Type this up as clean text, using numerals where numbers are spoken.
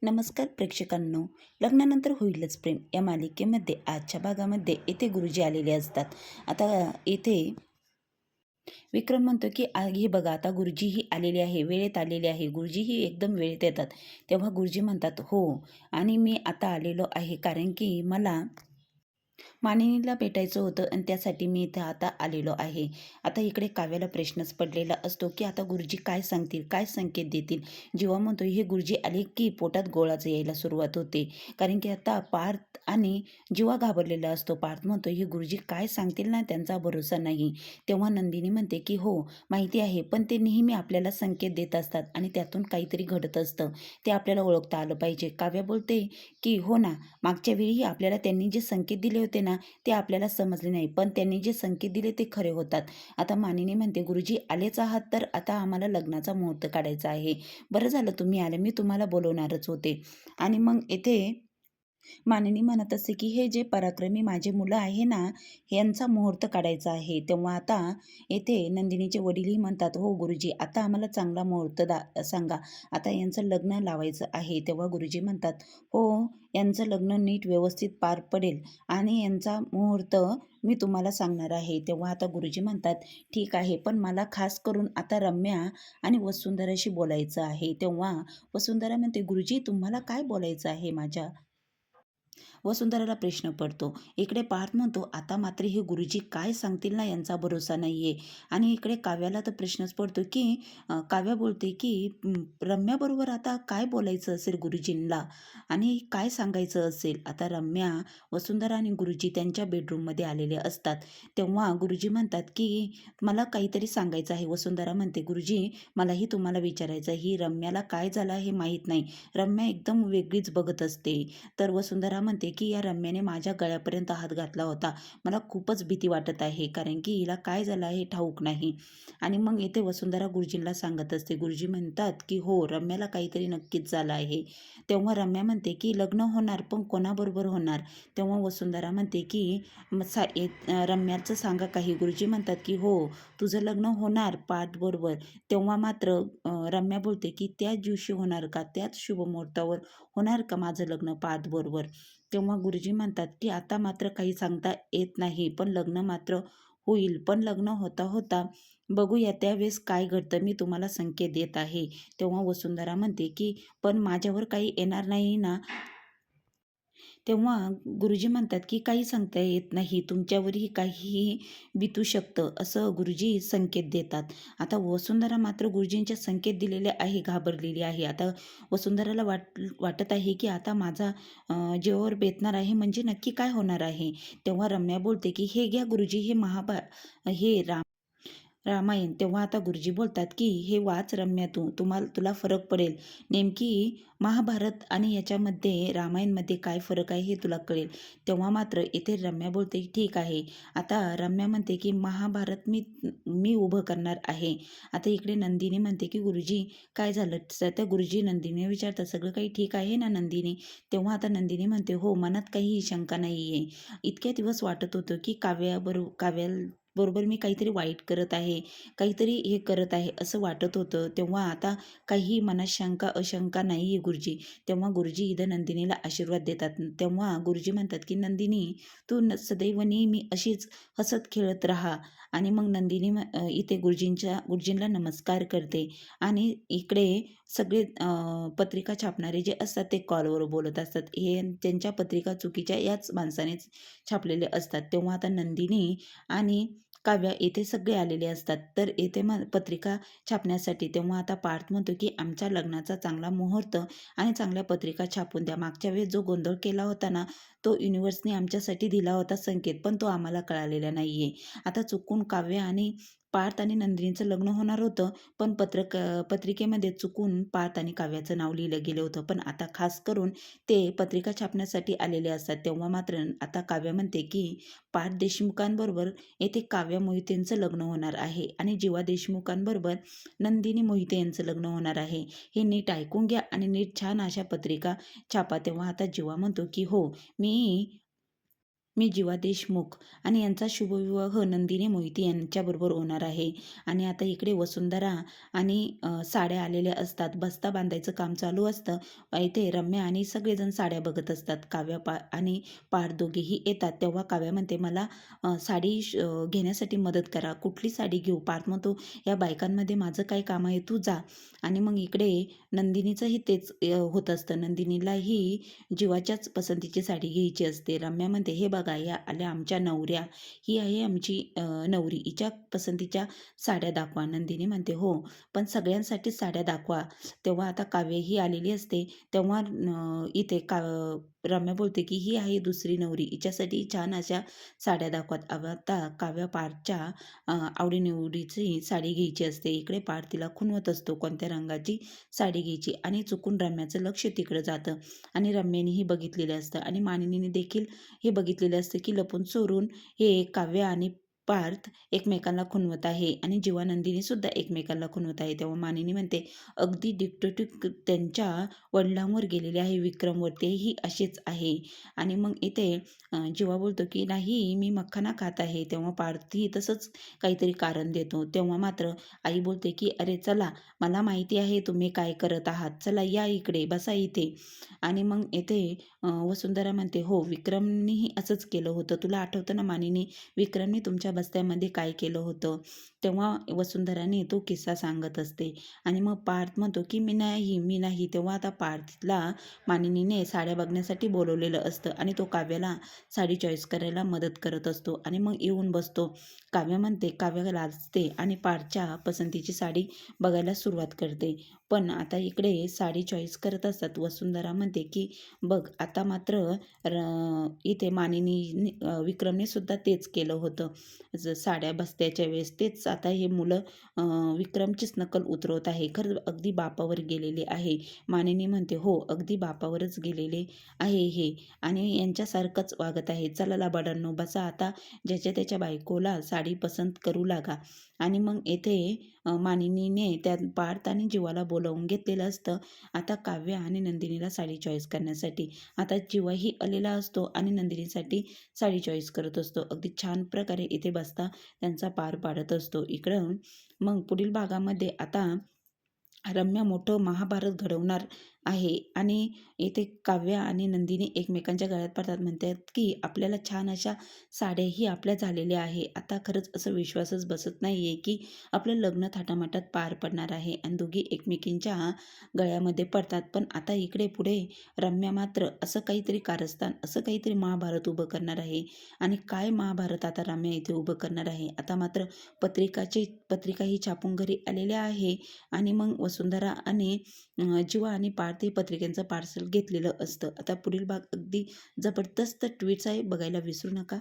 नमस्कार प्रेक्षकांनो. लग्नानंतर होईलच प्रेम या मालिकेमध्ये आजच्या भागामध्ये येथे गुरुजी आलेले असतात. आता येथे विक्रम म्हणतो की हे बघा, आता गुरुजीही आलेले आहे, वेळेत आलेले आहे. गुरुजीही एकदम वेळेत येतात. तेव्हा गुरुजी म्हणतात, हो, आणि मी आता आलेलो आहे कारण की मला मानिनीला भेटायचं होतं आणि त्यासाठी मी इथं आता आलेलो आहे. आता इकडे काव्याला प्रश्नच पडलेला असतो की आता गुरुजी काय सांगतील, काय संकेत देतील. जीवा म्हणतो हे गुरुजी आले की पोटात गोळाच यायला सुरुवात होते. कारण की आता पार्थ आणि जीवा घाबरलेला असतो. पार्थ म्हणतो हे गुरुजी काय सांगतील ना, त्यांचा भरोसा नाही. तेव्हा नंदिनी म्हणते की हो, माहिती आहे, पण ते नेहमी आपल्याला संकेत देत असतात आणि त्यातून काहीतरी घडत असतं. ते आपल्याला ओळखता आलं पाहिजे. काव्या बोलते की हो ना, मागच्या वेळीही आपल्याला त्यांनी जे संकेत दिले होते ना, ते आपल्याला समजले नाही, पण त्यांनी जे संकेत दिले ते खरे होतात. आता मानिनी म्हणते, गुरुजी आलेच आहात तर आता आम्हाला लग्नाचा मुहूर्त काढायचा आहे. बरं झालं तुम्ही आले, मी तुम्हाला बोलवणारच होते. आणि मग येथे मानिनी म्हणत असते की हे जे पराक्रमी माझे मुलं आहे ना, यांचा मुहूर्त काढायचा आहे. तेव्हा आता येथे नंदिनीचे वडीलही म्हणतात, हो गुरुजी, आता आम्हाला चांगला मुहूर्त सांगा. आता यांचं लग्न लावायचं आहे. तेव्हा गुरुजी म्हणतात, हो, यांचं लग्न नीट व्यवस्थित पार पडेल आणि यांचा मुहूर्त मी तुम्हाला सांगणार आहे. तेव्हा आता गुरुजी म्हणतात, ठीक आहे, पण मला खास करून आता रम्या आणि वसुंधराशी बोलायचं आहे. तेव्हा वसुंधरा म्हणते, गुरुजी तुम्हाला काय बोलायचं आहे माझ्या? वसुंधराला प्रश्न पडतो. इकडे पार्थ म्हणतो, आता मात्र हे गुरुजी काय सांगतील ना, यांचा भरोसा नाहीये. आणि इकडे काव्याला तर प्रश्नच पडतो की काव्या बोलते की रम्याबरोबर आता काय बोलायचं असेल गुरुजींना आणि काय सांगायचं असेल. आता रम्या, वसुंधरा आणि गुरुजी त्यांच्या बेडरूममध्ये आलेले असतात. तेव्हा गुरुजी म्हणतात की मला काहीतरी सांगायचं आहे. वसुंधरा म्हणते, गुरुजी मलाही तुम्हाला विचारायचं, ही रम्याला काय झालं हे माहीत नाही. रम्या एकदम वेगळीच बघत असते. तर वसुंधरा म्हणते की या रम्याने माझ्या गळ्यापर्यंत हात घातला होता. मला खूपच भीती वाटत आहे कारण की हिला काय झालं हे ठाऊक नाही. आणि मग येथे वसुंधरा गुरुजींना सांगत असते. गुरुजी म्हणतात की हो, रम्याला काहीतरी नक्कीच झालं आहे. तेव्हा रम्या म्हणते की लग्न होणार, पण कोणाबरोबर होणार? तेव्हा वसुंधरा म्हणते की रम्याचं सांगा काही. गुरुजी म्हणतात की हो, तुझं लग्न होणार पाठबरोबर. तेव्हा मात्र रम्या बोलते की त्याच दिवशी होणार का, त्याच शुभमुहूर्तावर होणार का माझं लग्न पार्थबरोबर? तेव्हा गुरुजी म्हणतात की आता मात्र काही सांगता येत नाही, पण लग्न मात्र होईल. पण लग्न होता होता बघूया त्यावेळेस काय घडतं, मी तुम्हाला संकेत देत आहे. तेव्हा वसुंधरा म्हणते की पण माझ्यावर काही येणार नाही ना? तेव्हा गुरुजी म्हणतात की काही सांगता येत नाही, तुमच्यावरही काहीही बितू शकतं, असं गुरुजी संकेत देतात. आता वसुंधरा मात्र गुरुजींच्या संकेत दिलेले आहे, घाबरलेली आहे. आता वसुंधराला वाटत आहे की आता माझा जीवावर बेतणार आहे, म्हणजे नक्की काय होणार आहे. तेव्हा रम्या बोलते की हे घ्या गुरुजी, हे रामायण. तेव्हा आता गुरुजी बोलतात की हे वाच रम्या, तुला फरक पडेल. नेमकी महाभारत आणि याच्यामध्ये रामायणमध्ये काय फरक आहे हे तुला कळेल. तेव्हा मात्र इथे रम्या बोलते की ठीक आहे. आता रम्या म्हणते की महाभारत मी मी उभं करणार आहे. आता इकडे नंदिनी म्हणते की गुरुजी काय झालं? त्या गुरुजी नंदिनी विचारतात, सगळं काही ठीक आहे ना नंदिनी? तेव्हा आता नंदिनी म्हणते, हो, मनात काही शंका नाही आहे. इतक्या दिवस वाटत होतं की काव्याबरोबर मी काहीतरी वाईट करत आहे, काहीतरी हे करत आहे असं वाटत होतं. तेव्हा आता काही मनात शंका अशंका नाही आहे गुरुजी. तेव्हा गुरुजी इथं नंदिनीला आशीर्वाद देतात. तेव्हा गुरुजी म्हणतात की नंदिनी, तू सदैव नेहमी अशीच हसत खेळत राहा. आणि मग नंदिनी इथे गुरुजींना नमस्कार करते. आणि इकडे सगळे पत्रिका छापणारे जे असतात ते कॉलवर बोलत असतात. हे त्यांच्या पत्रिका चुकीच्या याच माणसानेच छापलेले असतात. तेव्हा आता नंदिनी आणि काव्या येथे सगळे आलेले असतात. तर येथे पत्रिका छापण्यासाठी. तेव्हा आता पार्थ म्हणतो की आमच्या लग्नाचा चांगला मुहूर्त आणि चांगल्या पत्रिका छापून द्या. मागच्या वेळेस जो गोंधळ केला होता ना, तो युनिव्हर्सने आमच्यासाठी दिला होता संकेत, पण तो आम्हाला कळालेला नाहीये. आता चुकून काव्य आणि पार्थ आणि नंदिनीचं लग्न होणार होतं, पण पत्रिकेमध्ये चुकून पार्थ आणि काव्याचं नाव लिहिलं गेलं होतं. पण आता खास करून ते पत्रिका छापण्यासाठी आलेले असतात. तेव्हा मात्र आता काव्य म्हणते की पार्थ देशमुखांबरोबर येथे काव्या मोहितेंचं लग्न होणार आहे आणि जीवा देशमुखांबरोबर नंदिनी मोहिते यांचं लग्न होणार आहे. हे नीट ऐकून घ्या आणि नीट छान अशा पत्रिका छापा. तेव्हा आता जीवा म्हणतो की हो, मी मी जीवा देशमुख आणि यांचा शुभविवाह नंदिनी मोहिते यांच्याबरोबर होणार आहे. आणि आता इकडे वसुंधरा आणि साड्या आलेल्या असतात. बस्ता बांधायचं काम चालू असतं. इथे रम्या आणि सगळेजण साड्या बघत असतात. काव्या आणि पार्थ दोघेही येतात. तेव्हा काव्या म्हणते, मला साडी घेण्यासाठी मदत करा. कुठली साडी घेऊ? पार्थ म्हणतो, या बायकांमध्ये माझं काय काम आहे, तू जा. आणि मग इकडे नंदिनीचंही तेच होत असतं. नंदिनीलाही जीवाच्याच पसंतीची साडी घ्यायची असते. रम्या म्हणते, हे बघा, या आल्या आमच्या नवऱ्या, ही आहे आमची नवरी, हिच्या पसंतीच्या साड्या दाखवा. नंदिनी म्हणते, हो, पण सगळ्यांसाठीच साड्या दाखवा. तेव्हा आता काव्य ही आलेली असते. तेव्हा इथे रम्या बोलते की ही आहे दुसरी नवरी, हिच्यासाठी छान अशा साड्या दाखवत. आता काव्या पार्थच्या आवडीनिवडीची साडी घ्यायची असते. इकडे पार्थ तिला खुणवत असतो कोणत्या रंगाची साडी घ्यायची, आणि चुकून रम्याचं लक्ष तिकडं जातं. आणि रम्यानेही बघितलेलं असतं आणि मानिनीने देखील हे बघितलेलं असतं की लपून चोरून हे काव्य आणि पार्थ एकमेकांना खुणवत आहे आणि जीवानंदिनी सुद्धा एकमेकांना खुणवत आहे. तेव्हा मानिनी म्हणते, अगदी डिक्टोटिक त्यांच्या वडिलांवर गेलेले आहे, विक्रमवर, तेही असेच आहे. आणि मग इथे जीवा बोलतो की नाही, मी मखाना खात आहे. तेव्हा पार्थही तसंच काहीतरी कारण देतो. तेव्हा मात्र आई बोलते की अरे चला, मला माहिती आहे तुम्ही काय करत आहात, चला या इकडे, बसा इथे. आणि मग येथे वसुंधरा म्हणते, हो, विक्रमनीही असंच केलं होतं, तुला आठवतं ना मानिनी, विक्रमने तुमच्या बस्त्यामध्ये काय केलं होतं? तेव्हा वसुंधराने तो किस्सा सांगत असते. आणि मग पार्थ म्हणतो की मी नाही. तेव्हा आता पार्थला मानिनीने साड्या बघण्यासाठी बोलवलेलं असतं आणि तो काव्याला साडी चॉईस करायला मदत करत असतो. आणि मग येऊन बसतो. काव्य म्हणते, काव्य लाजते आणि पार्थच्या पसंतीची साडी बघायला सुरुवात करते. पण आता इकडे साडी चॉईस करत असतात. वसुंधरा म्हणते की बघ, आता मात्र इथे मानिनी विक्रमने सुद्धा तेच केलं होतं. साड्या बसत्याच्या वेळेस तेच आता हे मुलं विक्रमचीच नकल उतरवत आहे. खरं अगदी बापावर गेलेले आहे. मानिनी म्हणते, हो, अगदी बापावरच गेलेले आहे हे, आणि यांच्यासारखंच वागत आहे. चला लबाडांनो, बसा आता, ज्याच्या त्याच्या बायकोला साडी पसंत करू लागा. आणि मग येथे मानिनीने त्या पार्थ आणि जीवाला बोलावून घेतलेलं असतं आता काव्य आणि नंदिनीला साडी चॉईस करण्यासाठी. आता जीवाही आलेला असतो आणि नंदिनीसाठी साडी चॉईस करत असतो. अगदी छान प्रकारे इथे बसता त्यांचा पार पाडत असतो. इकडं मग पुढील भागामध्ये आता रम्या मोठं महाभारत घडवणार आहे आणि इथे काव्य आणि नंदिनी एकमेकांच्या गळ्यात पडतात. म्हणतात की आपल्याला छान अशा साड्याही आपल्या झालेल्या आहे. आता खरंच असं विश्वासच बसत नाही आहे की आपलं लग्न थाटामाटात पार पडणार आहे आणि दोघी एकमेकींच्या गळ्यामध्ये पडतात. पण आता इकडे पुढे रम्या मात्र असं काहीतरी कारस्थान, असं काहीतरी महाभारत उभं करणार आहे. आणि काय महाभारत आता रम्या इथे उभं करणार आहे? आता मात्र पत्रिकाही छापून घरी आलेल्या आहे. आणि मग वसुंधरा आणि जीवा आणि पार्थ हे पत्रिकांचं पार्सल घेतलेलं असतं. आता पुढील भाग अगदी जबरदस्त ट्विट्स आहे, बघायला विसरू नका.